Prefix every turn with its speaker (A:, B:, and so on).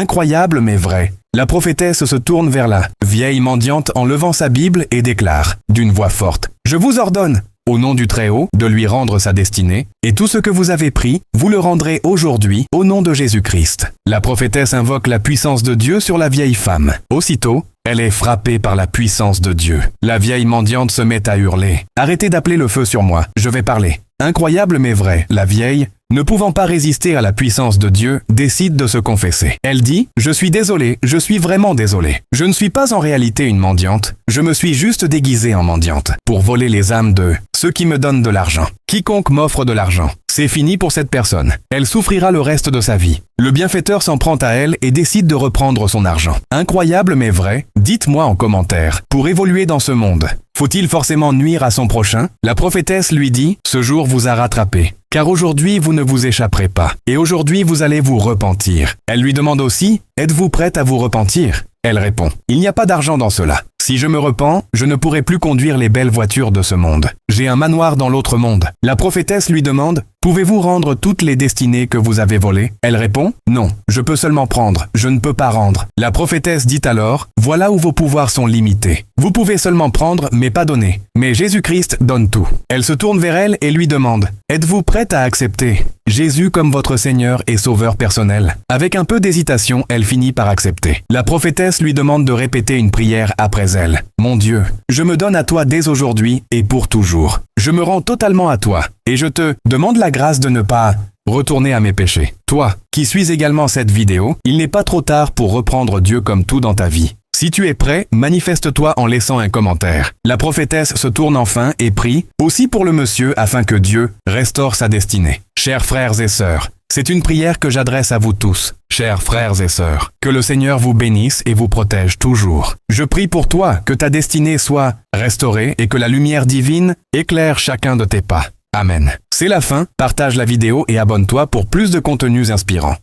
A: Incroyable mais vrai. La prophétesse se tourne vers la vieille mendiante en levant sa Bible et déclare, d'une voix forte, « Je vous ordonne, au nom du Très-Haut, de lui rendre sa destinée, et tout ce que vous avez pris, vous le rendrez aujourd'hui, au nom de Jésus-Christ. » La prophétesse invoque la puissance de Dieu sur la vieille femme. Aussitôt, elle est frappée par la puissance de Dieu. La vieille mendiante se met à hurler, « Arrêtez d'appeler le feu sur moi, je vais parler. » Incroyable mais vrai, la vieille, ne pouvant pas résister à la puissance de Dieu, décide de se confesser. Elle dit « Je suis désolée, je suis vraiment désolée. Je ne suis pas en réalité une mendiante, je me suis juste déguisée en mendiante pour voler les âmes de ceux qui me donnent de l'argent. Quiconque m'offre de l'argent, c'est fini pour cette personne. Elle souffrira le reste de sa vie. » Le bienfaiteur s'en prend à elle et décide de reprendre son argent. Incroyable mais vrai, dites-moi en commentaire, pour évoluer dans ce monde, faut-il forcément nuire à son prochain? La prophétesse lui dit « Ce jour vous a rattrapé. Car aujourd'hui vous ne vous échapperez pas, et aujourd'hui vous allez vous repentir. » Elle lui demande aussi « Êtes-vous prête à vous repentir ?» Elle répond « Il n'y a pas d'argent dans cela. Si je me repens, je ne pourrai plus conduire les belles voitures de ce monde. J'ai un manoir dans l'autre monde. » La prophétesse lui demande « Pouvez-vous rendre toutes les destinées que vous avez volées ?» Elle répond « Non, je peux seulement prendre, je ne peux pas rendre. » La prophétesse dit alors « Voilà où vos pouvoirs sont limités. Vous pouvez seulement prendre, mais pas donner. Mais Jésus-Christ donne tout. » Elle se tourne vers elle et lui demande « Êtes-vous prête à accepter Jésus comme votre Seigneur et Sauveur personnel ?» Avec un peu d'hésitation, elle finit par accepter. La prophétesse lui demande de répéter une prière après elle. « Mon Dieu, je me donne à toi dès aujourd'hui et pour toujours. Je me rends totalement à toi et je te demande la grâce de ne pas retourner à mes péchés. Toi, qui suis également cette vidéo, il n'est pas trop tard pour reprendre Dieu comme tout dans ta vie. Si tu es prêt, manifeste-toi en laissant un commentaire. » La prophétesse se tourne enfin et prie, aussi pour le monsieur afin que Dieu restaure sa destinée. Chers frères et sœurs, c'est une prière que j'adresse à vous tous, chers frères et sœurs. Que le Seigneur vous bénisse et vous protège toujours. Je prie pour toi que ta destinée soit restaurée et que la lumière divine éclaire chacun de tes pas. Amen. C'est la fin, partage la vidéo et abonne-toi pour plus de contenus inspirants.